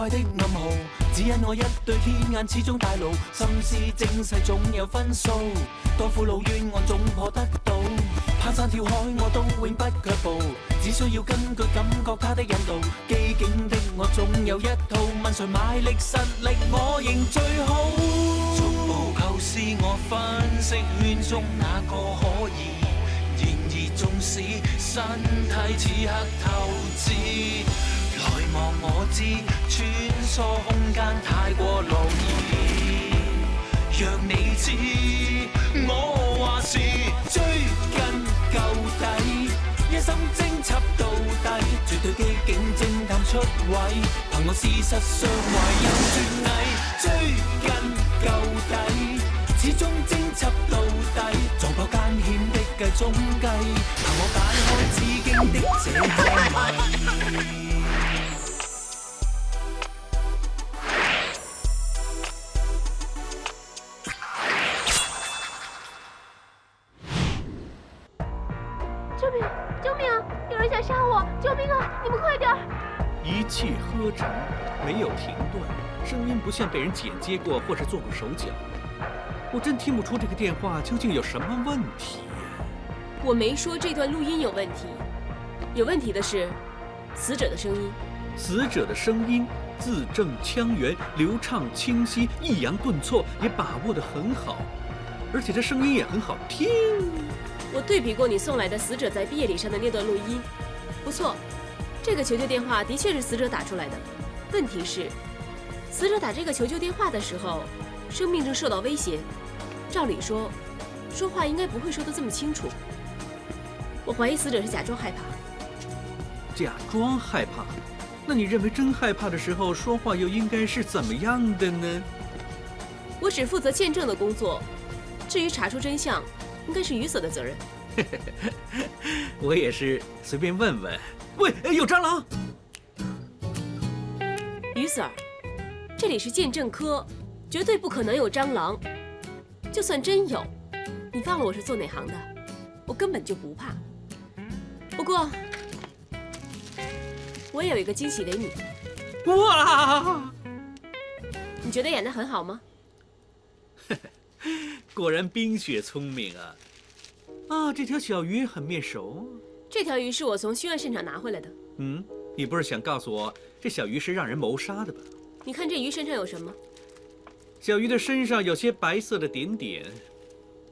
愛的暗號，只因我一對天眼始終帶路，心思精細總有分數，當苦惱冤案總破得到，攀山跳海我都永不卻步，只需要根據感覺他的引導，機警的我總有一套，問誰賣力實力我認最好，逐步構思我分析圈中哪個可以，然而縱使身體此刻透支，來望我知穿梭空間太過勞意，讓你知我話是追根究底，一心偵緝到底，絕對機警偵探出位，憑我事實上懷有絕藝，追根究底，始終偵緝到底，撞破艱險的計中計，憑我解開紫荊的這個謎。救命！救命啊！有人想杀我！救命啊！你们快点！一气呵成，没有停顿，声音不像被人剪接过或是做过手脚。我真听不出这个电话究竟有什么问题呀。我没说这段录音有问题，有问题的是死者的声音。死者的声音字正腔圆，流畅清晰，抑扬顿挫也把握得很好，而且这声音也很好听。我对比过你送来的死者在毕业礼上的那段录音，不错，这个求救电话的确是死者打出来的。问题是，死者打这个求救电话的时候，生命正受到威胁，照理说，说话应该不会说得这么清楚。我怀疑死者是假装害怕。假装害怕？那你认为真害怕的时候说话又应该是怎么样的呢？我只负责见证的工作，至于查出真相，应该是于 Sir 的责任。我也是随便问问。喂，有蟑螂！于 Sir， 这里是鉴证科，绝对不可能有蟑螂。就算真有，你忘了我是做哪行的？我根本就不怕。不过，我也有一个惊喜给你。哇！你觉得演得很好吗？果然冰雪聪明啊！啊，这条小鱼很面熟。这条鱼是我从凶案现场拿回来的。嗯，你不是想告诉我这小鱼是让人谋杀的吧？你看这鱼身上有什么？小鱼的身上有些白色的点点。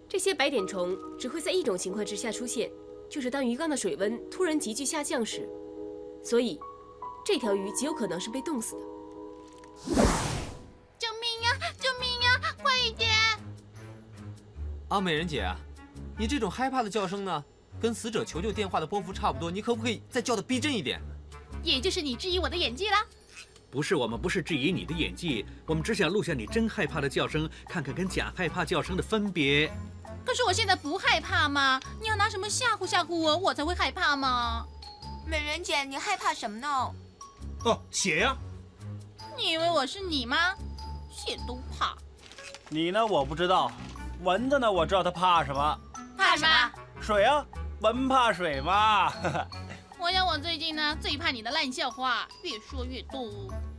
这些白点虫只会在一种情况之下出现，就是当鱼缸的水温突然急剧下降时。所以，这条鱼极有可能是被冻死的。救命呀！救命呀！快一点！啊，美人姐，你这种害怕的叫声呢，跟死者求救电话的波幅差不多，你可不可以再叫得逼真一点？也就是你质疑我的演技啦？不是，我们不是质疑你的演技，我们只想录下你真害怕的叫声，看看跟假害怕叫声的分别。可是我现在不害怕吗？你要拿什么吓唬吓唬我，我才会害怕吗？美人姐，你害怕什么呢？哦，血呀！你以为我是你吗？血都怕。你呢？我不知道。蚊子呢？我知道它怕什么？怕什么？水啊，蚊怕水嘛。我想我最近呢最怕你的烂笑话，越说越多。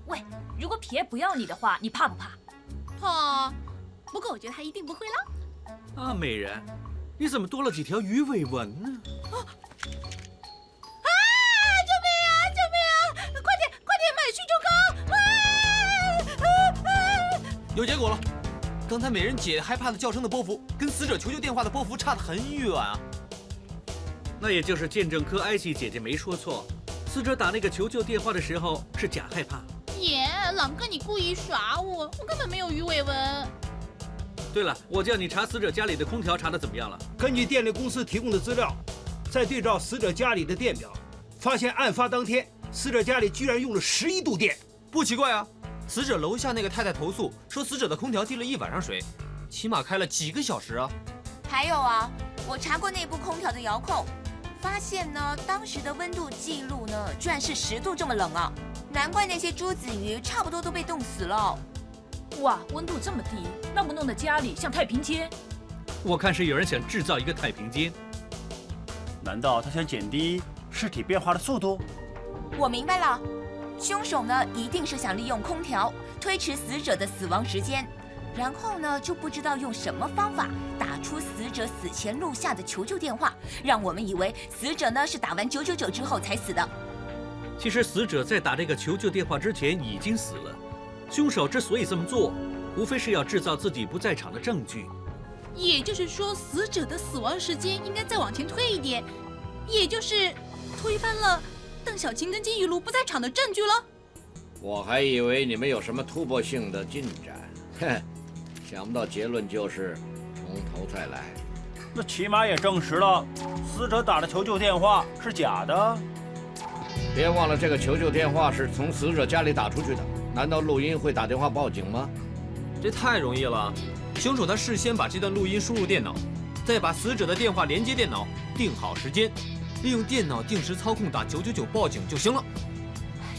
喂，如果撇不要你的话，你怕不怕？怕，不过我觉得他一定不会啦。啊，美人，你怎么多了几条鱼尾纹呢？救命啊！救命啊！快点，快点买驱逐膏！有结果了，刚才美人姐害怕的叫声的波幅跟死者求救电话的波幅差得很远啊。那也就是鉴证科艾希姐姐没说错，死者打那个求救电话的时候是假害怕。耶，朗哥你故意耍我，我根本没有鱼尾纹。对了，我叫你查死者家里的空调，查得怎么样了？根据电力公司提供的资料，再对照死者家里的电表，发现案发当天死者家里居然用了11度电。不奇怪啊，死者楼下那个太太投诉说死者的空调滴了一晚上水，起码开了几个小时啊。还有啊，我查过内部空调的遥控，发现呢，当时的温度记录呢，居然是10度这么冷啊！难怪那些朱子鱼差不多都被冻死了。哇，温度这么低，弄不弄得家里像太平间？我看是有人想制造一个太平间。难道他想减低尸体变化的速度？我明白了，凶手呢一定是想利用空调推迟死者的死亡时间，然后呢就不知道用什么方法打出死者死前录下的求救电话，让我们以为死者呢是打完999之后才死的。其实死者在打这个求救电话之前已经死了。凶手之所以这么做，无非是要制造自己不在场的证据。也就是说，死者的死亡时间应该再往前推一点，也就是推翻了邓小晴跟金玉茹不在场的证据了。我还以为你们有什么突破性的进展，哼，想不到结论就是从头再来。那起码也证实了死者打的求救电话是假的。别忘了，这个求救电话是从死者家里打出去的，难道录音会打电话报警吗？这太容易了。凶手他事先把这段录音输入电脑，再把死者的电话连接电脑，定好时间，利用电脑定时操控打999报警就行了。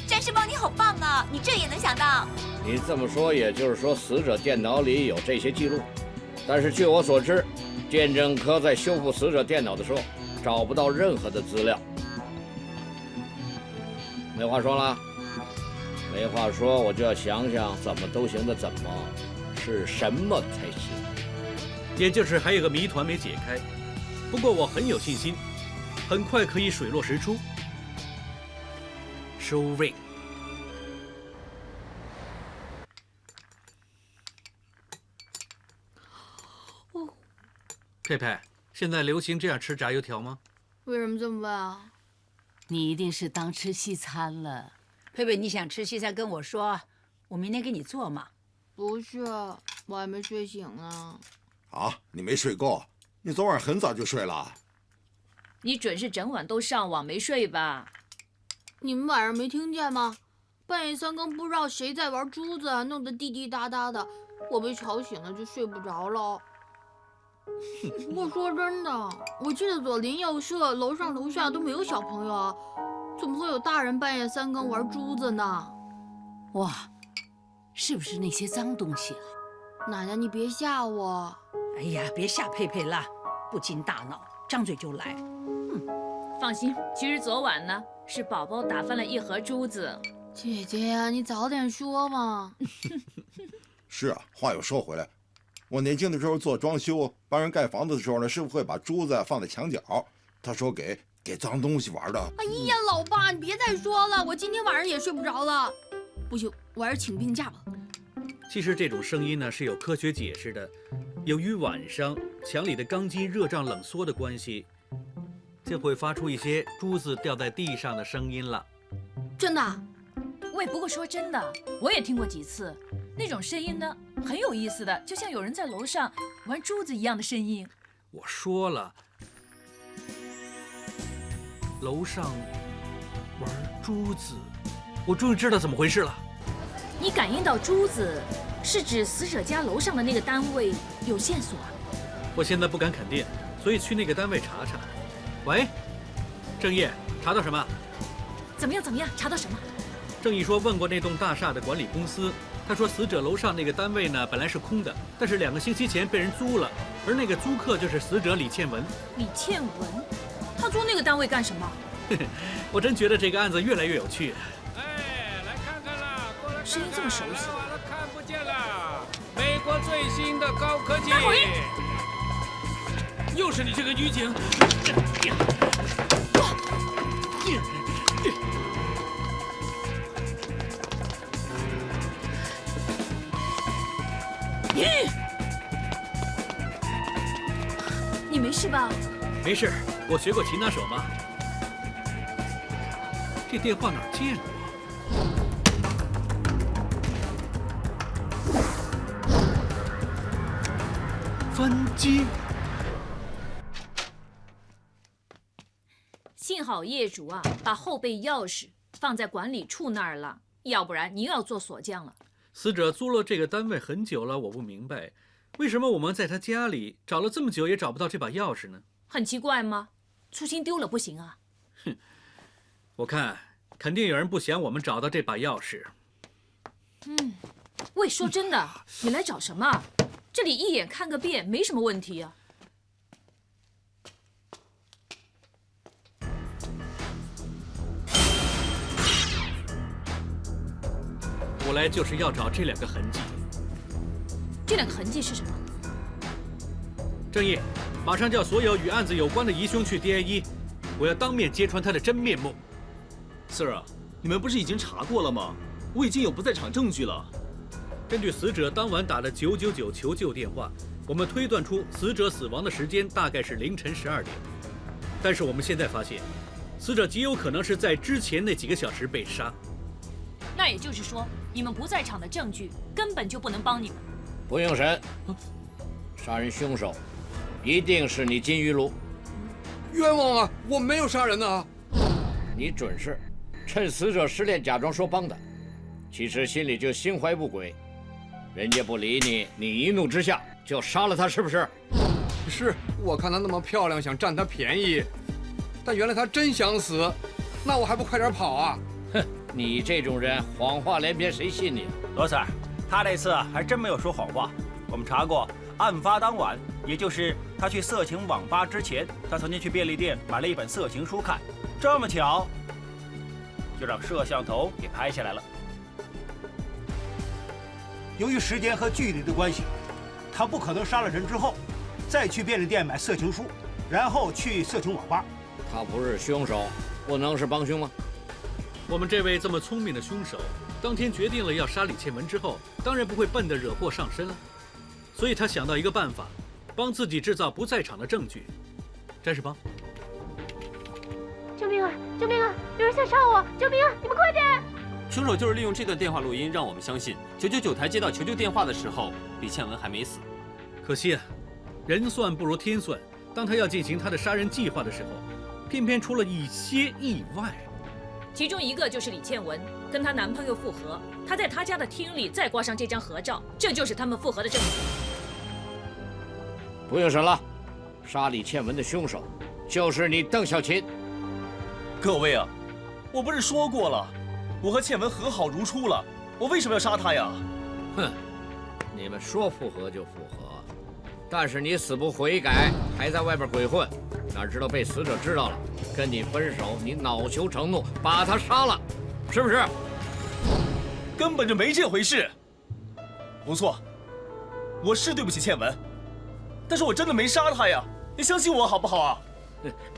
战士帮你好棒啊，你这也能想到？你这么说，也就是说死者电脑里有这些记录，但是据我所知，鉴证科在修复死者电脑的时候找不到任何的资料。没话说了，没话说，我就要想想怎么都行的怎么，是什么才行。也就是还有个谜团没解开，不过我很有信心，很快可以水落石出。收尾。佩佩，现在流行这样吃炸油条吗？为什么这么问啊？你一定是当吃西餐了。佩佩，你想吃西餐跟我说，我明天给你做嘛。不是，我还没睡醒呢。啊，你没睡够？你昨晚很早就睡了？你准是整晚都上网没睡吧？你们晚上没听见吗？半夜3更不知道谁在玩珠子，弄得滴滴答答的，我被吵醒了就睡不着了。不过说真的，我记得左邻右舍、楼上楼下都没有小朋友啊，怎么会有大人半夜3更玩珠子呢？哇，是不是那些脏东西啊？奶奶，你别吓我。哎呀，别吓佩佩了，不经大脑，张嘴就来。放心，其实昨晚呢是宝宝打翻了一盒珠子。姐姐呀，你早点说嘛。是啊，话又说回来，我年轻的时候做装修，帮人盖房子的时候呢，师傅会把珠子放在墙角，他说给脏东西玩的。哎呀，老爸，你别再说了，我今天晚上也睡不着了。不行，我还是请病假吧。其实这种声音呢是有科学解释的，由于晚上墙里的钢筋热胀冷缩的关系，就会发出一些珠子掉在地上的声音了。真的？喂，不过说真的，我也听过几次，那种声音呢很有意思的，就像有人在楼上玩珠子一样的声音。我说了，楼上玩珠子，我终于知道怎么回事了。你感应到珠子是指死者家楼上的那个单位有线索啊？我现在不敢肯定，所以去那个单位查查。喂，郑业，查到什么？怎么样？查到什么？郑义说问过那栋大厦的管理公司，他说死者楼上那个单位呢本来是空的，但是2个星期前被人租了，而那个租客就是死者李倩文。李倩文，他租那个单位干什么？我真觉得这个案子越来越有趣。哎，来看看啦，过来看看，声音这么熟悉，完了看不见了。美国最新的高科技。大口音，又是你这个女警！你没事吧？没事，我学过擒拿手嘛。这电话哪儿见过？翻机。幸好业主啊把后备钥匙放在管理处那儿了，要不然你又要做锁匠了。死者租了这个单位很久了，我不明白，为什么我们在他家里找了这么久也找不到这把钥匙呢？很奇怪吗？粗心丢了不行啊。哼，我看肯定有人不想我们找到这把钥匙。喂，说真的，你来找什么？这里一眼看个遍，没什么问题啊。我来就是要找这2个痕迹。这2个痕迹是什么？正义，马上叫所有与案子有关的疑凶去 DI1，我要当面揭穿他的真面目。Sir 啊，你们不是已经查过了吗？我已经有不在场证据了。根据死者当晚打的999求救电话，我们推断出死者死亡的时间大概是凌晨12点。但是我们现在发现，死者极有可能是在之前那几个小时被杀。那也就是说，你们不在场的证据根本就不能帮你们。不用审，杀人凶手一定是你金玉露。冤枉啊！我没有杀人啊！你准是趁死者失恋假装说帮的，其实心里就心怀不轨。人家不理你，你一怒之下就杀了他，是不是？是，我看她那么漂亮，想占她便宜，但原来她真想死，那我还不快点跑啊！哼，你这种人谎话连篇，谁信你？罗 Sir，他这次还真没有说谎话。我们查过，案发当晚，也就是他去色情网吧之前，他曾经去便利店买了一本色情书看。这么巧，就让摄像头给拍下来了。由于时间和距离的关系，他不可能杀了人之后，再去便利店买色情书，然后去色情网吧。他不是凶手，不能是帮凶吗？我们这位这么聪明的凶手，当天决定了要杀李倩文之后，当然不会笨得惹祸上身了，所以他想到一个办法，帮自己制造不在场的证据。詹士邦，救命啊！救命啊！有人想杀我！救命啊！你们快点！凶手就是利用这段电话录音，让我们相信999台接到求救电话的时候，李倩文还没死。可惜啊，人算不如天算。当他要进行他的杀人计划的时候，偏偏出了一些意外。其中一个就是李倩文跟她男朋友复合，她在她家的厅里再挂上这张合照，这就是他们复合的证据。不用审了，杀李倩文的凶手就是你邓小琴。各位啊，我不是说过了，我和倩文和好如初了，我为什么要杀她呀？哼，你们说复合就复合，但是你死不悔改，还在外边鬼混，哪知道被死者知道了，跟你分手，你恼羞成怒，把他杀了，是不是？根本就没这回事。不错，我是对不起倩文，但是我真的没杀她呀，你相信我好不好啊？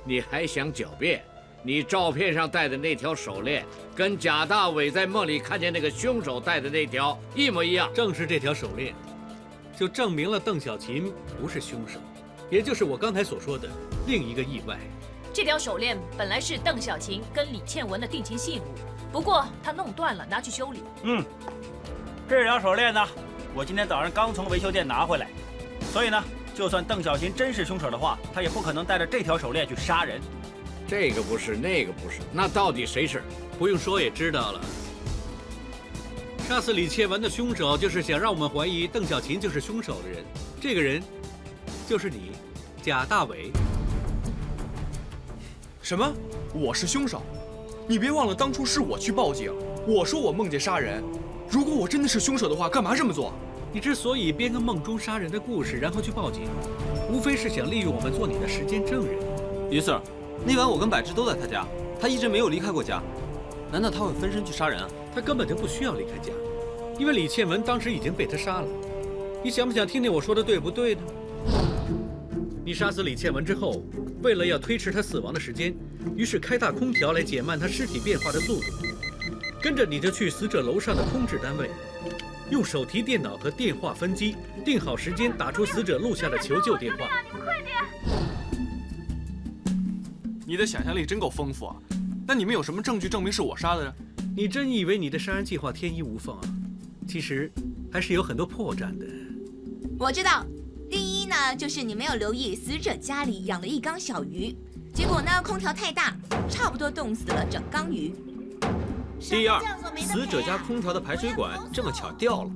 你还想狡辩？你照片上戴的那条手链，跟贾大伟在梦里看见那个凶手戴的那条一模一样。正是这条手链，就证明了邓小琴不是凶手，也就是我刚才所说的另一个意外。这条手链本来是邓小琴跟李倩文的定情信物，不过她弄断了，拿去修理。这条手链呢，我今天早上刚从维修店拿回来，所以呢，就算邓小琴真是凶手的话，她也不可能带着这条手链去杀人。这个不是，那个不是，那到底谁是？不用说也知道了。杀死李倩文的凶手就是想让我们怀疑邓小琴就是凶手的人，这个人就是你，贾大伟。什么？我是凶手？你别忘了，当初是我去报警，我说我梦见杀人。如果我真的是凶手的话，干嘛这么做？你之所以编个梦中杀人的故事，然后去报警，无非是想利用我们做你的时间证人。于 Sir， 那晚我跟柏芝都在他家，他一直没有离开过家，难道他会分身去杀人啊？他根本就不需要离开家，因为李倩文当时已经被他杀了。你想不想听听我说的对不对呢？你杀死李倩文之后，为了要推迟她死亡的时间，于是开大空调来减慢她尸体变化的速度。跟着你就去死者楼上的空置单位，用手提电脑和电话分机定好时间，打出死者录下的求救电话。你们快点！你的想象力真够丰富啊！那你们有什么证据证明是我杀的？你真以为你的杀人计划天衣无缝啊？其实还是有很多破绽的。我知道，第一呢，就是你没有留意死者家里养了一缸小鱼，结果呢，空调太大，差不多冻死了整缸鱼。第二，死者家空调的排水管这么巧掉了，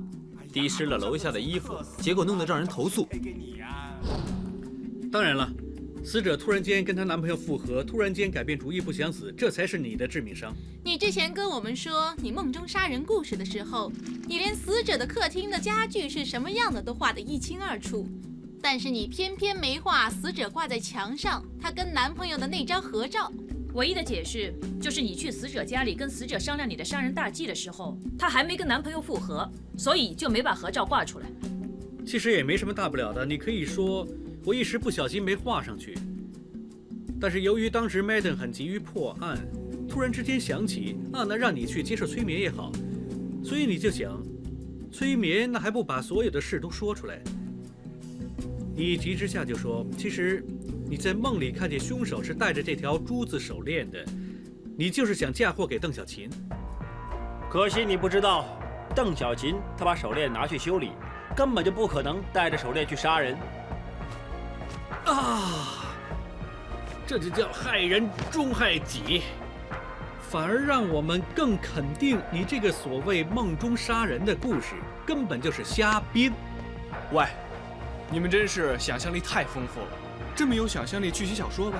滴湿了楼下的衣服，结果弄得让人投诉。当然了，死者突然间跟她男朋友复合，突然间改变主意不想死，这才是你的致命伤。你之前跟我们说你梦中杀人故事的时候，你连死者的客厅的家具是什么样的都画得一清二楚，但是你偏偏没画死者挂在墙上她跟男朋友的那张合照。唯一的解释就是你去死者家里跟死者商量你的杀人大计的时候，她还没跟男朋友复合，所以就没把合照挂出来。其实也没什么大不了的，你可以说我一时不小心没画上去。但是由于当时 Madden 很急于破案，突然之间想起啊，那让你去接受催眠也好，所以你就想，催眠那还不把所有的事都说出来？你一急之下就说，其实你在梦里看见凶手是戴着这条珠子手链的，你就是想嫁祸给邓小琴。可惜你不知道，邓小琴她把手链拿去修理，根本就不可能带着手链去杀人。啊，这就叫害人终害己，反而让我们更肯定你这个所谓梦中杀人的故事根本就是瞎编。喂，你们真是想象力太丰富了，这么有想象力去写小说吧。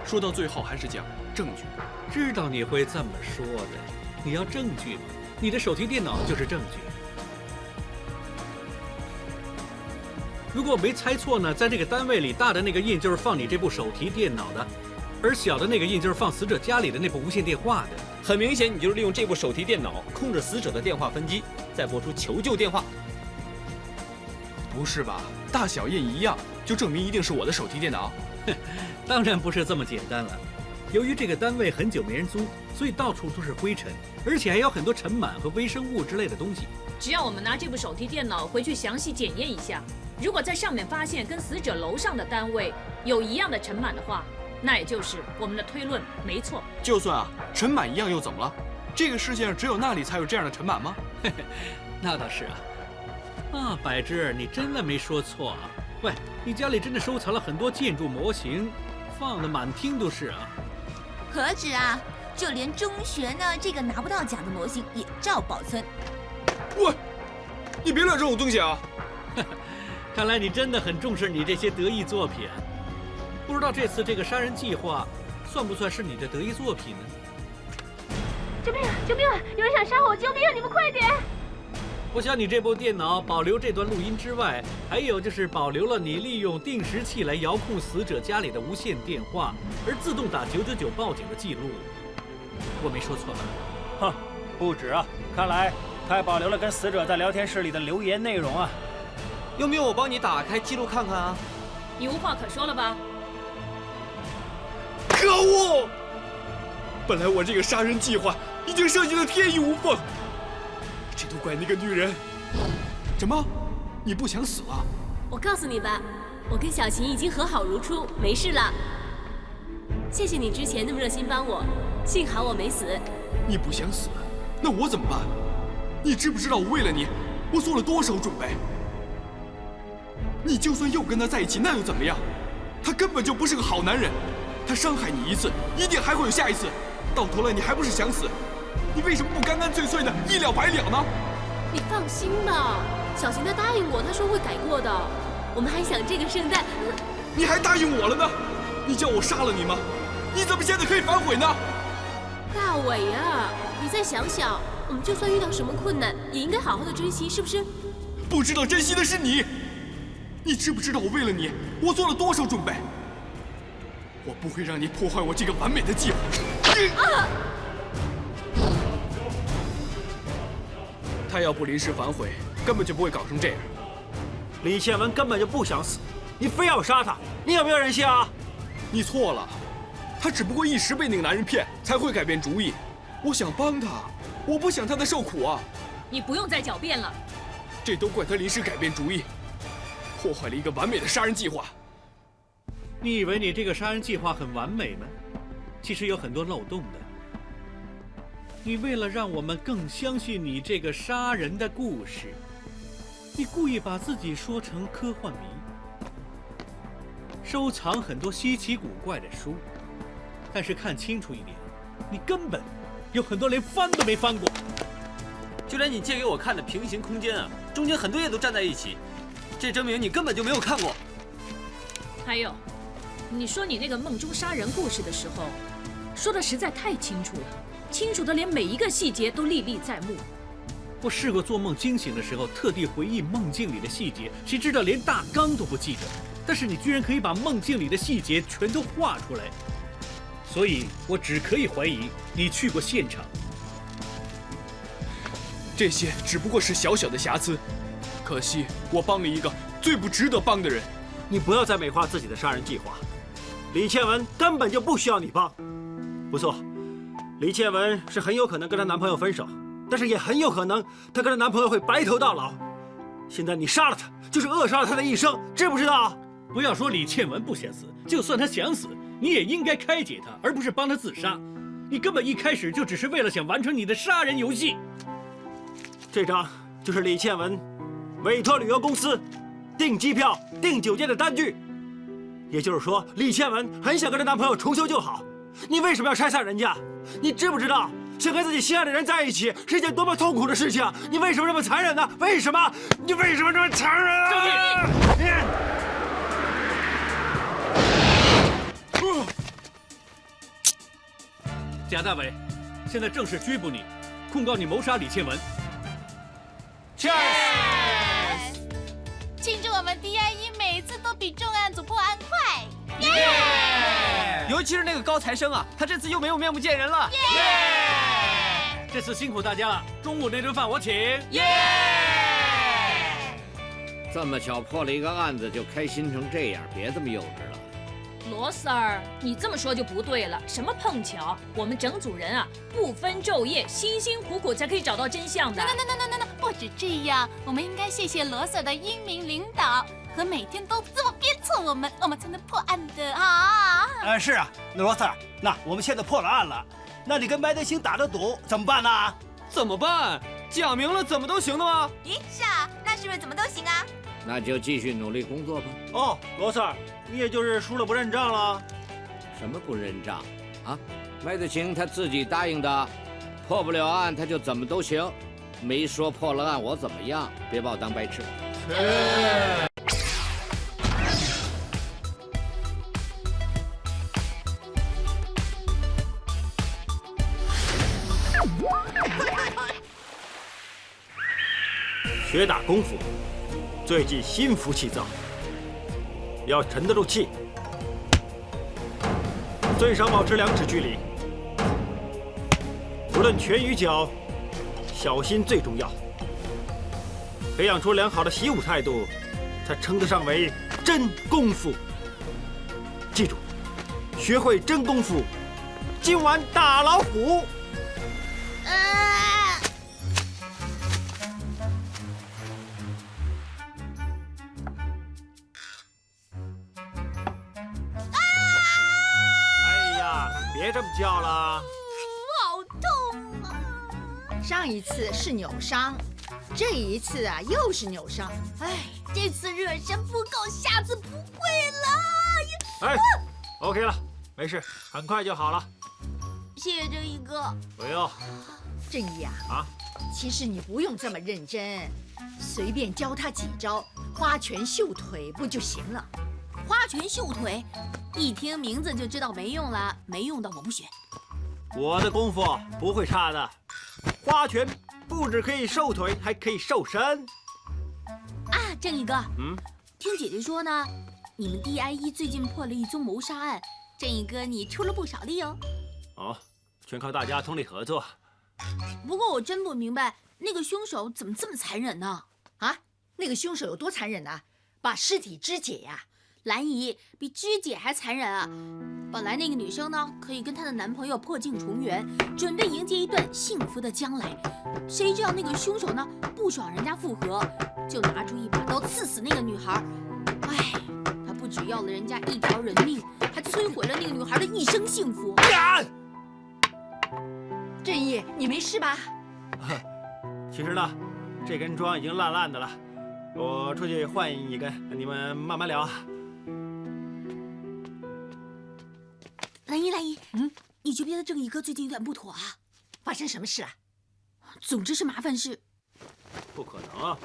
说到最后还是讲证据。知道你会这么说的，你要证据吗？你的手提电脑就是证据。如果我没猜错呢，在这个单位里，大的那个印就是放你这部手提电脑的，而小的那个印就是放死者家里的那部无线电话的。很明显，你就是利用这部手提电脑控制死者的电话分机，再拨出求救电话。不是吧？大小印一样，就证明一定是我的手提电脑？当然不是这么简单了。由于这个单位很久没人租，所以到处都是灰尘，而且还有很多尘螨和微生物之类的东西。只要我们拿这部手提电脑回去详细检验一下，如果在上面发现跟死者楼上的单位有一样的尘螨的话，那也就是我们的推论没错。就算啊，尘螨一样又怎么了？这个世界上只有那里才有这样的尘螨吗？那倒是啊。啊，柏芝，你真的没说错啊。喂，你家里真的收藏了很多建筑模型，放的满厅都是啊。何止啊，就连中学呢这个拿不到奖的模型也照保存。喂，你别乱扔我东西啊！看来你真的很重视你这些得意作品。不知道这次这个杀人计划算不算是你的得意作品呢？救命啊！救命啊！有人想杀我！救命啊！你们快点！我想你这部电脑保留这段录音之外，还有就是保留了你利用定时器来遥控死者家里的无线电话，而自动打999报警的记录。我没说错吧？哼，不止啊，看来他还保留了跟死者在聊天室里的留言内容啊。要不要我帮你打开记录看看啊？你无话可说了吧？可恶！本来我这个杀人计划已经设计得天衣无缝。这都怪那个女人！什么？你不想死了？我告诉你吧，我跟小琴已经和好如初，没事了。谢谢你之前那么热心帮我，幸好我没死。你不想死，那我怎么办？你知不知道我为了你，我做了多少准备？你就算又跟他在一起，那又怎么样？他根本就不是个好男人，他伤害你一次，一定还会有下一次，到头来你还不是想死？你为什么不干干脆脆的一了百了呢？你放心吧，小琴她答应我，她说会改过的。我们还想这个圣诞，你还答应我了呢？你叫我杀了你吗？你怎么现在可以反悔呢？大伟啊，你再想想，我们就算遇到什么困难，也应该好好的珍惜，是不是？不知道珍惜的是你。你知不知道我为了你，我做了多少准备？我不会让你破坏我这个完美的计划。他要不临时反悔，根本就不会搞成这样。李宪文根本就不想死，你非要杀他，你有没有人性啊？你错了，他只不过一时被那个男人骗，才会改变主意。我想帮他，我不想他的受苦啊。你不用再狡辩了，这都怪他临时改变主意，破坏了一个完美的杀人计划。你以为你这个杀人计划很完美吗？其实有很多漏洞的。你为了让我们更相信你这个杀人的故事，你故意把自己说成科幻迷，收藏很多稀奇古怪的书，但是看清楚一点，你根本有很多连翻都没翻过。就连你借给我看的《平行空间》啊，中间很多页都站在一起，这证明你根本就没有看过。还有，你说你那个梦中杀人故事的时候，说的实在太清楚了。清楚的连每一个细节都历历在目。我试过做梦惊醒的时候，特地回忆梦境里的细节，谁知道连大纲都不记得。但是你居然可以把梦境里的细节全都画出来，所以我只可以怀疑你去过现场。这些只不过是小小的瑕疵，可惜我帮了一个最不值得帮的人。你不要再美化自己的杀人计划，李倩文根本就不需要你帮。不错，李倩文是很有可能跟她男朋友分手，但是也很有可能她跟她男朋友会白头到老。现在你杀了她，就是扼杀了她的一生，知不知道？不要说李倩文不想死，就算她想死，你也应该开解她，而不是帮她自杀。你根本一开始就只是为了想完成你的杀人游戏。这张就是李倩文委托旅游公司订机票、订酒店的单据。也就是说，李倩文很想跟她男朋友重修旧好。你为什么要拆散人家？你知不知道，想和自己心爱的人在一起是一件多么痛苦的事情？你为什么这么残忍呢？为什么？你为什么这么残忍啊？贾大伟，现在正式拘捕你，控告你谋杀李倩文。Cheers！ 庆祝我们 DIE 每次都比重案组破案快！尤其是那个高材生啊，他这次又没有面目见人了。这次辛苦大家了，中午那顿饭我请。这么巧破了一个案子就开心成这样，别这么幼稚了。罗 Sir， 你这么说就不对了。什么碰巧？我们整组人啊，不分昼夜，辛辛苦苦才可以找到真相的。那，不止这样，我们应该谢谢罗 Sir 的英明领导和每天都这么鞭策我们才能破案的啊！是啊，罗 Sir， 那我们现在破了案了，那你跟麦德兴打的赌怎么办呢？怎么办？讲明了怎么都行的吗？咦，是啊，那是不是怎么都行啊？那就继续努力工作吧。哦，罗 Sir， 你也就是输了不认账了？什么不认账？啊，麦德兴他自己答应的，破不了案他就怎么都行，没说破了案我怎么样，别把我当白痴。学打功夫，最忌心浮气躁，要沉得住气，最少保持2尺距离。无论拳与脚，小心最重要。培养出良好的习武态度，才称得上为真功夫。记住，学会真功夫，今晚打老虎。别这么叫了，好痛啊！上一次是扭伤，这一次啊又是扭伤。哎，这次热身不够，下次不会了。哎，OK 了，没事，很快就好了。谢谢正义哥。不用。正义啊，其实你不用这么认真，随便教他几招花拳绣腿不就行了？花拳绣腿，一听名字就知道没用了，没用的我不学。我的功夫不会差的，花拳不只可以瘦腿，还可以瘦身。啊，正义哥，听姐姐说呢，你们 DIE 最近破了一宗谋杀案，正义哥你出了不少力哦。哦，全靠大家通力合作。不过我真不明白，那个凶手怎么这么残忍呢？啊，那个凶手有多残忍呢？把尸体肢解呀！兰姨比肢解还残忍啊！本来那个女生呢，可以跟她的男朋友破镜重圆，准备迎接一段幸福的将来。谁知道那个凶手呢，不爽人家复合，就拿出一把刀刺死那个女孩。哎，他不只要了人家一条人命，还摧毁了那个女孩的一生幸福。正义，你没事吧？其实呢，这根桩已经烂烂的了，我出去换一根，你们慢慢聊。兰姨，你觉得正义哥最近有点不妥啊？发生什么事啊？总之是麻烦事。不可能啊！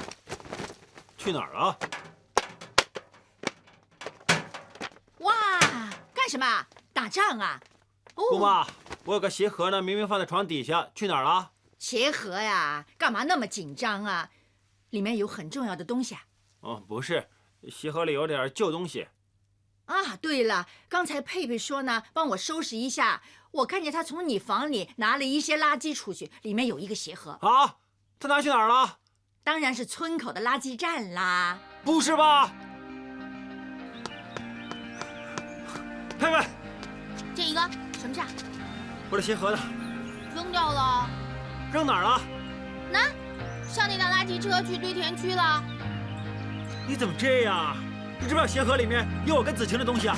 去哪儿了？哇，干什么？打仗啊？姑妈，我有个鞋盒呢，明明放在床底下，去哪儿了？鞋盒呀，干嘛那么紧张啊？里面有很重要的东西啊。哦，不是，鞋盒里有点旧东西。啊，对了，刚才佩佩说呢，帮我收拾一下。我看见他从你房里拿了一些垃圾出去，里面有一个鞋盒。啊，他拿去哪儿了？当然是村口的垃圾站啦。不是吧？佩佩，这一个什么事啊？我的鞋盒呢？扔掉了。扔哪儿了？那，上那辆垃圾车去堆填区了。你怎么这样？你知不知道鞋盒里面有我跟子晴的东西啊？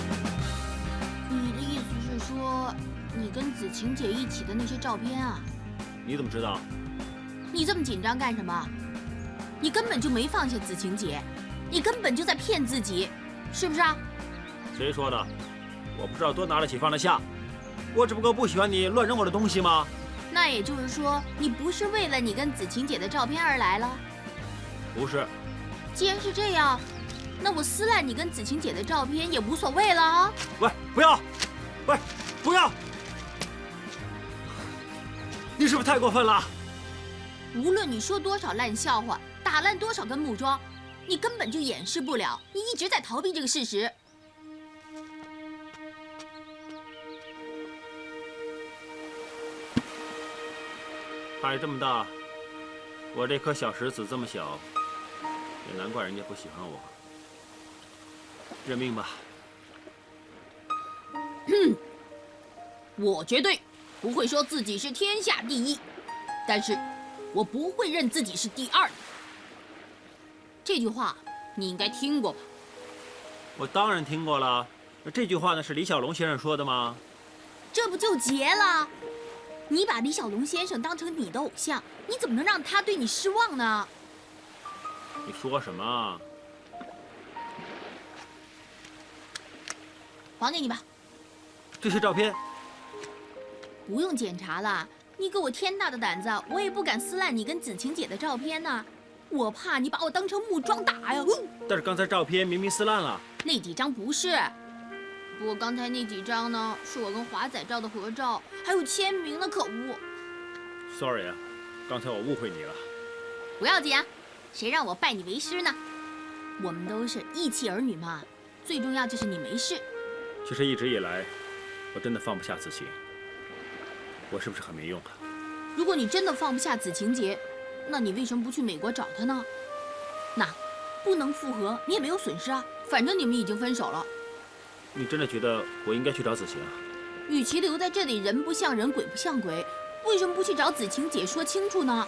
你的意思是说，你跟子晴姐一起的那些照片啊？你怎么知道？你这么紧张干什么？你根本就没放下子晴姐，你根本就在骗自己，是不是啊？谁说的？我不知道多拿得起放得下，我只不过不喜欢你乱扔我的东西吗？那也就是说，你不是为了你跟子晴姐的照片而来了？不是。既然是这样，那我撕烂你跟子晴姐的照片也无所谓了啊！喂，不要！喂，不要！你是不是太过分了？无论你说多少烂笑话，打烂多少根木桩，你根本就掩饰不了，你一直在逃避这个事实。海这么大，我这颗小石子这么小，也难怪人家不喜欢我。认命吧。我绝对不会说自己是天下第一，但是我不会认自己是第二的。这句话你应该听过吧？我当然听过了。这句话呢是李小龙先生说的吗？这不就结了？你把李小龙先生当成你的偶像，你怎么能让他对你失望呢？你说什么？还给你吧。这些照片不用检查了，你给我天大的胆子，我也不敢撕烂你跟子晴姐的照片呢。我怕你把我当成木桩打呀。但是刚才照片明明撕烂了。那几张不是。不过刚才那几张呢，是我跟华仔照的合照，还有签名呢，可恶。Sorry 啊，刚才我误会你了。不要紧啊，谁让我拜你为师呢？我们都是义气儿女嘛，最重要就是你没事。其实一直以来，我真的放不下子晴。我是不是很没用啊？如果你真的放不下子晴姐，那你为什么不去美国找她呢？那不能复合，你也没有损失啊，反正你们已经分手了。你真的觉得我应该去找子晴啊？与其留在这里人不像人鬼不像鬼，为什么不去找子晴姐说清楚呢？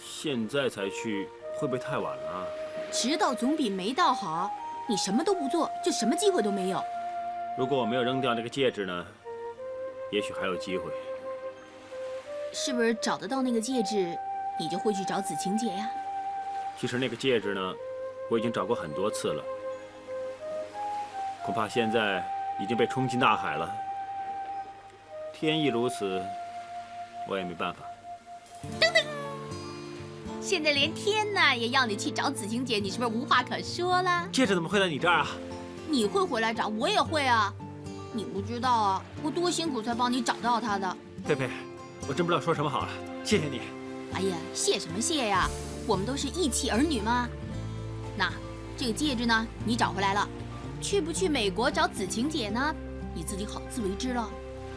现在才去会不会太晚了？迟到总比没到好。你什么都不做，就什么机会都没有。如果我没有扔掉那个戒指呢，也许还有机会。是不是找得到那个戒指，你就会去找子晴姐呀？其实那个戒指呢，我已经找过很多次了，恐怕现在已经被冲进大海了。天意如此，我也没办法。噔噔，现在连天呢也要你去找子晴姐，你是不是无话可说了？戒指怎么会在你这儿啊？你会回来找，我也会啊。你不知道啊，我多辛苦才帮你找到它的。佩佩，我真不知道说什么好了，谢谢你。哎呀，谢什么谢呀？我们都是义气儿女嘛。那这个戒指呢，你找回来了，去不去美国找子晴姐呢？你自己好自为之了。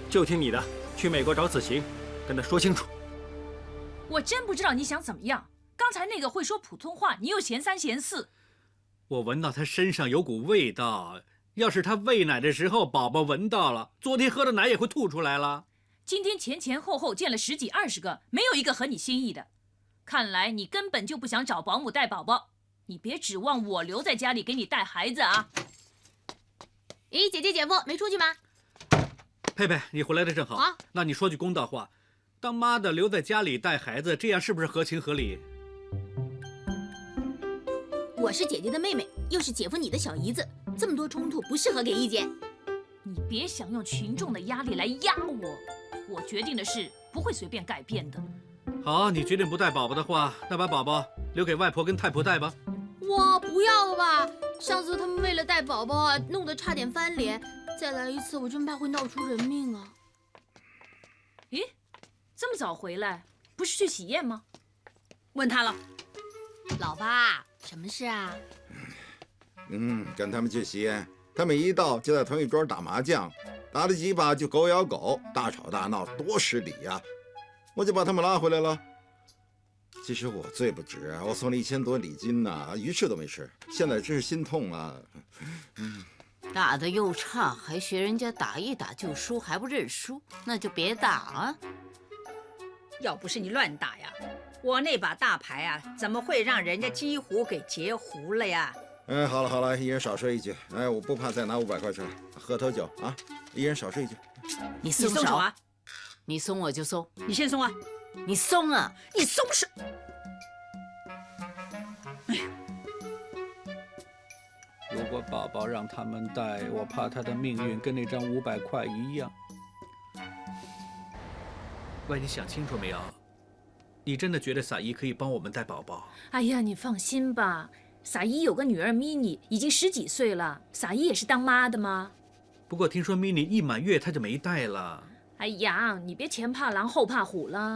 就听你的，去美国找子晴，跟她说清楚。我真不知道你想怎么样。刚才那个会说普通话，你又嫌三嫌四。我闻到他身上有股味道，要是他喂奶的时候宝宝闻到了，昨天喝的奶也会吐出来了。今天前前后后见了10几20个，没有一个合你心意的。看来你根本就不想找保姆带宝宝。你别指望我留在家里给你带孩子啊！咦，姐姐姐夫没出去吗？佩佩，你回来的正好。啊，那你说句公道话，当妈的留在家里带孩子，这样是不是合情合理？我是姐姐的妹妹，又是姐夫你的小姨子，这么多冲突不适合给意见。你别想用群众的压力来压我，我决定的事不会随便改变的。好，你决定不带宝宝的话，那把宝宝留给外婆跟太婆带吧。哇，不要了吧！上次他们为了带宝宝啊，弄得差点翻脸，再来一次，我真怕会闹出人命啊。咦，这么早回来，不是去喜宴吗？问他了。老爸，什么事啊？跟他们去喜宴，他们一到就在同一桌打麻将，打了几把就狗咬狗，大吵大闹，多失礼呀！我就把他们拉回来了。其实我罪不值啊，我送了1000多礼金呐，鱼翅都没吃，现在真是心痛啊。打得又差，还学人家打一打就输，还不认输，那就别打啊！要不是你乱打呀，我那把大牌啊，怎么会让人家激胡给截胡了呀？哎，好了好了，一人少说一句。哎，我不怕再拿500块钱，喝头酒啊！一人少说一句。你松手啊！你松我就松，你先松啊！你松啊！你松手！如果宝宝让他们带，我怕他的命运跟那张500块一样。喂，你想清楚没有？你真的觉得撒姨可以帮我们带宝宝？哎呀，你放心吧，撒姨有个女儿咪妮，已经10几岁了。撒姨也是当妈的吗？不过听说咪妮一满月她就没带了。哎呀，你别前怕狼后怕虎了。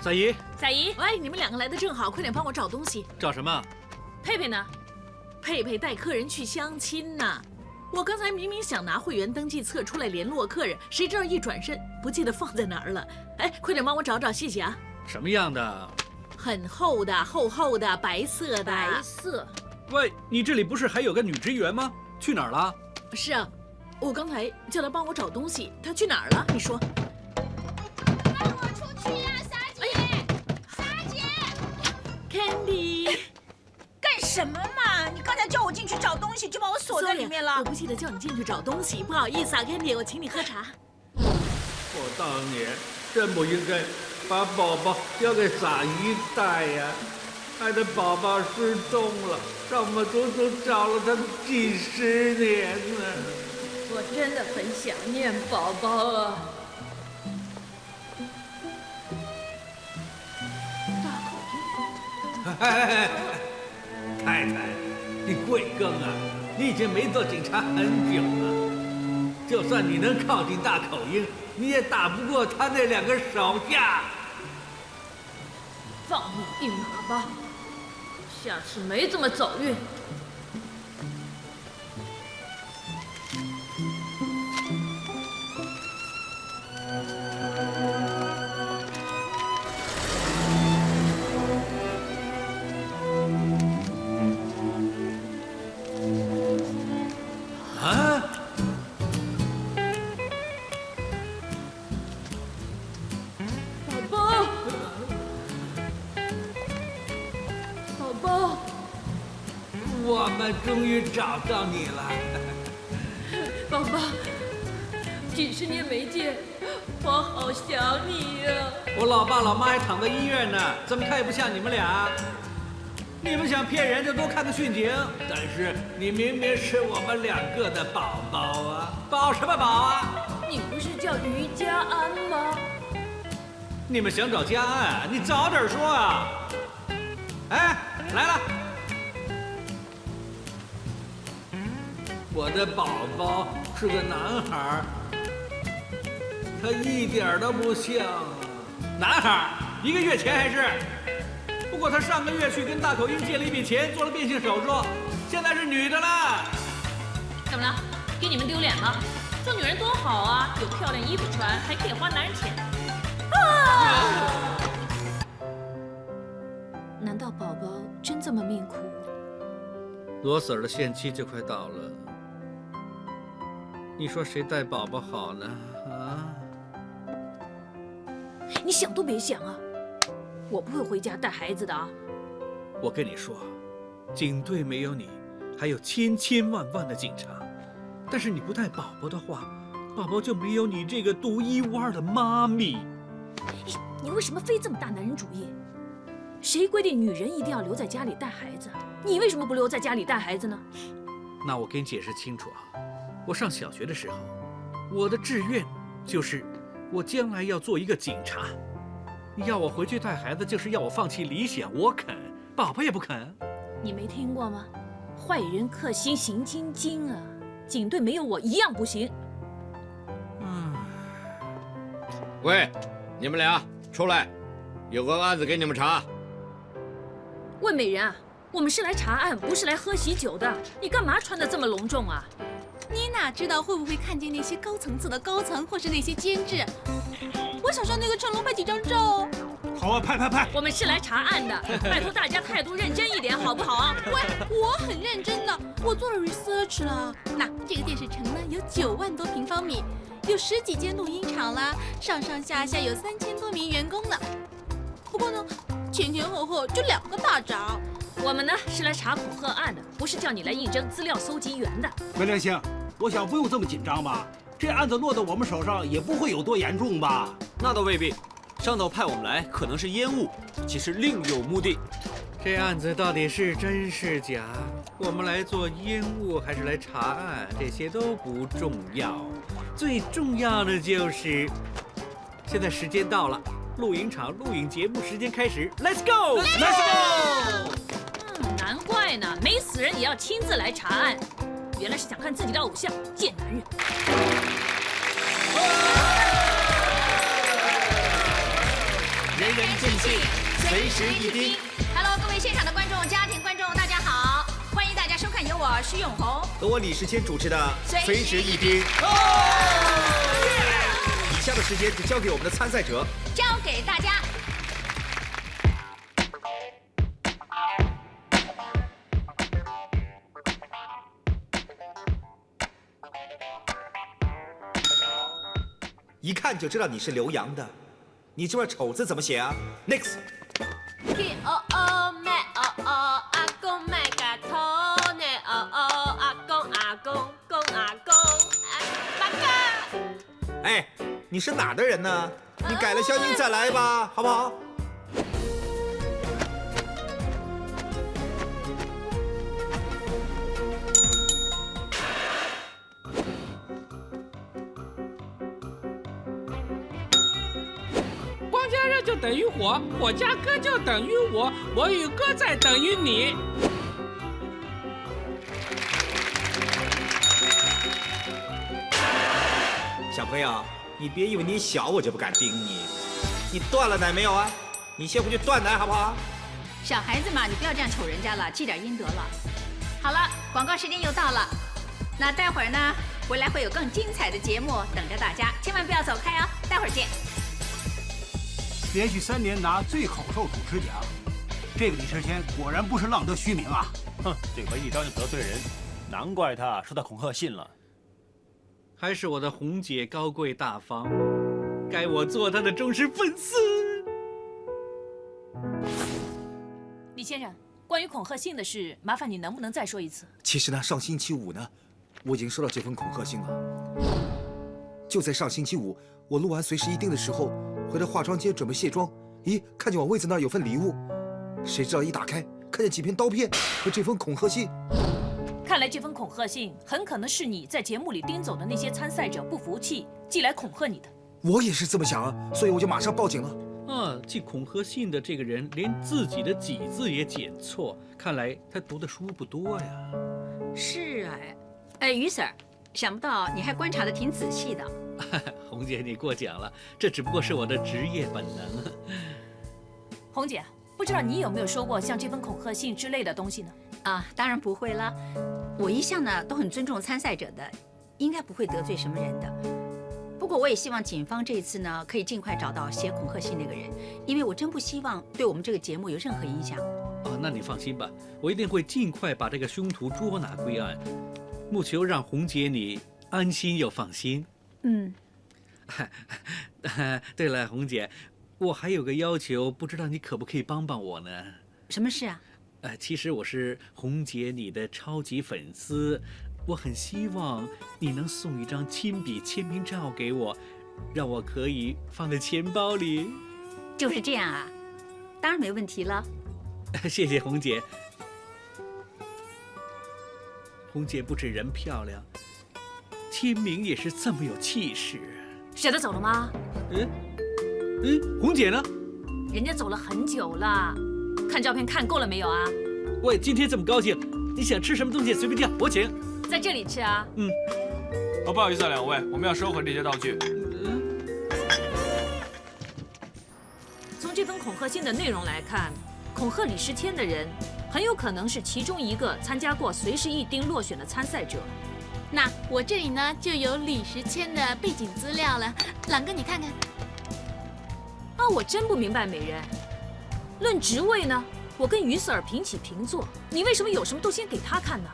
撒姨，撒姨，哎，你们2个来的正好，快点帮我找东西。找什么？佩佩呢？佩佩带客人去相亲呢。我刚才明明想拿会员登记册出来联络客人，谁知道一转身不记得放在哪儿了。哎，快点帮我找找，谢谢啊。什么样的？很厚的，厚厚的，白色的。白色。喂，你这里不是还有个女职员吗？去哪儿了？是啊，我刚才叫她帮我找东西，她去哪儿了？你说。放我出去呀，傻姐！傻姐 ，Candy。干什么嘛？你刚才叫我进去找东西，就把我锁在里面了。我不记得叫你进去找东西，不好意思啊 ，Candy， 我请你喝茶。我当年真不应该把宝宝交给撒姨带呀，害得宝宝失踪了，让我们足足找了他几10年呢。我真的很想念宝宝啊。太太，你贵庚啊？你已经没做警察很久了。就算你能靠近大口鹰，你也打不过他那2个手下。放你一马吧，下次没这么走运。我们终于找到你了，宝宝，几10年没见，我好想你呀！我老爸老妈还躺在医院呢，怎么看也不像你们俩。你们想骗人就多看个殉警，但是你明明是我们2个的宝宝啊！宝什么宝啊？你不是叫于家安吗？你们想找家安，你早点说啊！哎，来了。我的宝宝是个男孩，他一点都不像男孩。1个月前还是，不过他上个月去跟大口鹰借了一笔钱，做了变性手术，现在是女的了。怎么了？给你们丢脸了？做女人多好啊，有漂亮衣服穿，还可以花男人钱。难道宝宝真这么命苦？罗 Sir 的限期就快到了。你说谁带宝宝好呢？啊！你想都别想啊！我不会回家带孩子的啊！我跟你说，警队没有你，还有千千万万的警察。但是你不带宝宝的话，宝宝就没有你这个独一无二的妈咪。你为什么非这么大男人主义？谁规定女人一定要留在家里带孩子？你为什么不留在家里带孩子呢？那我给你解释清楚啊！我上小学的时候，我的志愿就是我将来要做一个警察。你要我回去带孩子，就是要我放弃理想，我肯，宝宝也不肯。你没听过吗？坏人克星行晶晶啊！警队没有我一样不行。喂，你们俩出来，有个案子给你们查。问美人啊，我们是来查案，不是来喝喜酒的。你干嘛穿得这么隆重啊？你哪知道会不会看见那些高层次的高层，或是那些监制？我想上那个成龙拍几张照。好啊，拍！我们是来查案的，拜托大家态度认真一点，好不好啊？喂，我很认真的，我做了 research 了。那这个电视城呢，有9万多平方米，有10几间录音厂啦，上上下下有3000多名员工呢。不过呢，前前后后就2个大长。我们呢是来查恐吓案的，不是叫你来应征资料搜集员的。梅良兴，我想不用这么紧张吧？这案子落到我们手上也不会有多严重吧？那倒未必，上头派我们来可能是烟雾，其实另有目的。这案子到底是真是假？我们来做烟雾还是来查案？这些都不重要，最重要的就是现在时间到了，录影厂录影节目时间开始 ，Let's go！Let's go！难怪呢，没死人也要亲自来查案，原来是想看自己的偶像见男人。人人尽兴，随时一叮。Hello， 各位现场的观众、家庭观众，大家好，欢迎大家收看由我徐永红和我李世谦主持的《随时一叮》。以下的时间就交给我们的参赛者，交给大家。一看就知道你是留洋的，你这边丑字怎么写啊 ？Next。哎，你是哪的人呢？你改了消音再来吧，好不好？光加热就等于火，火加歌就等于我，我与歌再等于你。小朋友，你别以为你小我就不敢盯你。你断了奶没有啊？你先回去断奶好不好？小孩子嘛，你不要这样瞅人家了，积点阴德了。好了，广告时间又到了，那待会儿呢，回来会有更精彩的节目等着大家，千万不要走开哦，待会儿见。连续3年拿最好受主持奖，这个李世谦果然不是浪得虚名啊！哼，这回一招就得罪人，难怪他收到恐吓信了。还是我的红姐高贵大方，该我做她的忠实粉丝。李先生，关于恐吓信的事，麻烦你能不能再说一次？其实呢，上星期五呢，我已经收到这封恐吓信了。就在上星期五，我录完《随时一叮》的时候，回到化妆间准备卸妆，咦，看见我位子那儿有份礼物，谁知道一打开，看见几片刀片和这封恐吓信。看来这封恐吓信很可能是你在节目里盯走的那些参赛者不服气寄来恐吓你的。我也是这么想啊，所以我就马上报警了。寄恐吓信的这个人连自己的几字也剪错，看来他读的书不多呀。是啊，于 Sir， 想不到你还观察得挺仔细的。红姐，你过奖了，这只不过是我的职业本能。红姐，不知道你有没有收过像这封恐吓信之类的东西呢？啊，当然不会了。我一向呢都很尊重参赛者的，应该不会得罪什么人的。不过我也希望警方这一次呢可以尽快找到写恐吓信那个人，因为我真不希望对我们这个节目有任何影响。那你放心吧，我一定会尽快把这个凶徒捉拿归案，务求让红姐你安心又放心。对了，红姐，我还有个要求，不知道你可不可以帮帮我呢？什么事啊？其实我是红姐你的超级粉丝，我很希望你能送一张亲笔签名照给我，让我可以放在钱包里。就是这样啊，当然没问题了。谢谢红姐。红姐不止人漂亮，签名也是这么有气势。舍得走了吗？红姐呢？人家走了很久了。看照片看够了没有啊？喂，今天这么高兴，你想吃什么东西随便叫，我请。在这里吃啊？不好意思啊，两位，我们要收回这些道具。从这封恐吓信的内容来看，恐吓李世谦的人很有可能是其中一个参加过随时一丁落选的参赛者。那我这里呢就有李时谦的背景资料了，朗哥你看看。啊，我真不明白美人。论职位呢，我跟于瑟尔平起平坐，你为什么有什么都先给他看呢？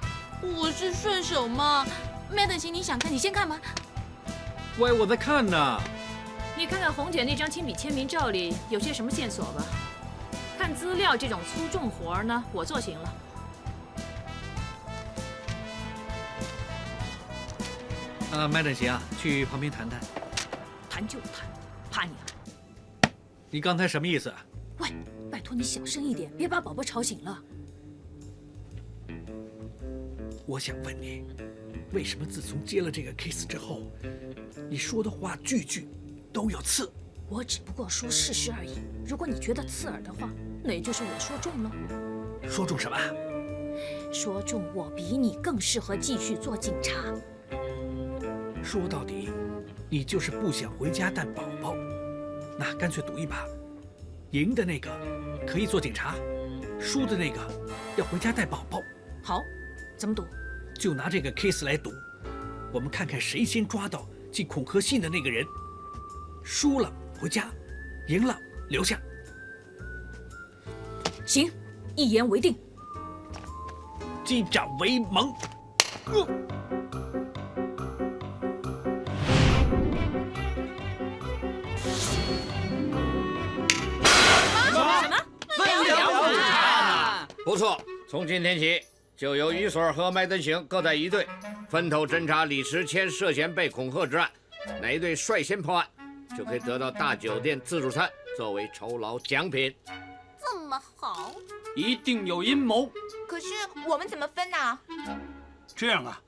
我是顺手嘛。Madam 行，你想看你先看吗？喂，我在看呢。你看看红姐那张亲笔签名照里有些什么线索吧。看资料这种粗重活儿呢，我做行了。麦振行啊，去旁边谈谈。谈就谈，怕你啊？你刚才什么意思啊？喂，拜托你小声一点，别把宝宝吵醒了。我想问你，为什么自从接了这个 case 之后，你说的话句句都有刺？我只不过说事实而已。如果你觉得刺耳的话，那也就是我说中了。说中什么？说中我比你更适合继续做警察。说到底，你就是不想回家带宝宝。那干脆赌一把，赢的那个可以做警察，输的那个要回家带宝宝。好，怎么赌？就拿这个 case 来赌，我们看看谁先抓到寄恐吓信的那个人。输了回家，赢了留下。行，一言为定。击掌为盟。什么？分两组查。不错，从今天起，就由于所和麦登行各在一队，分头侦查李时谦涉嫌被恐吓之案。哪一队率先破案，就可以得到大酒店自助餐作为酬劳奖品。这么好，一定有阴谋。可是我们怎么分呢？这样啊，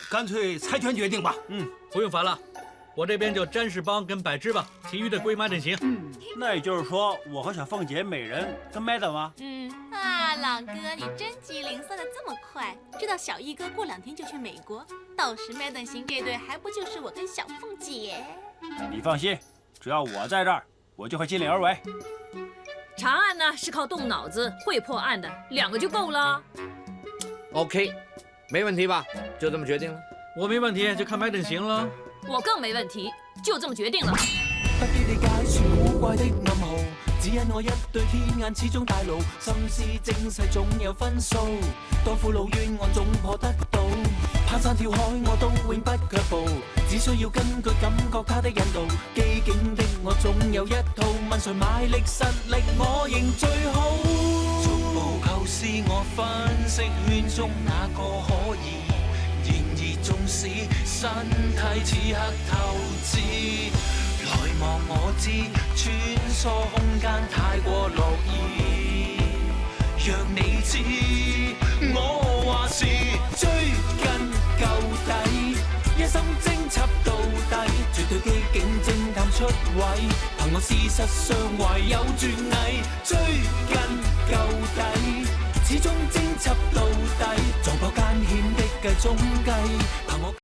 干脆猜拳决定吧。不用烦了，我这边就詹士邦跟柏芝吧，其余的归麦振行。那也就是说，我和小凤姐、美人跟 Madam 吗？朗哥，你真机灵，算得这么快，知道小一哥过2天就去美国，到时 Madam 行这队还不就是我跟小凤姐？你放心，只要我在这儿，我就会尽力而为。查案呢是靠动脑子，会破案的2个就够了。OK， 没问题吧？就这么决定了。我没问题，就看麦振行了。我更没问题，就这么决定了。不必理解算古怪的暗號，只因我一對天眼始終大路，心思精細總有分數，當副老冤案總破得到，攀山跳海我都永不卻步，只需要根據感覺他的引導，機警的我總有一套，問誰賣力實力我認最好，逐步構思我分析圈中哪個可疑，然而縱使身體此刻透支。來望我知，穿梭空間太過樂意，讓你知，我話是追根究底，一心偵緝到底，絕對機警偵探出位，憑我事實上懷有絕藝，追根究底，始終偵緝到底，撞破艱險的計中計，憑我。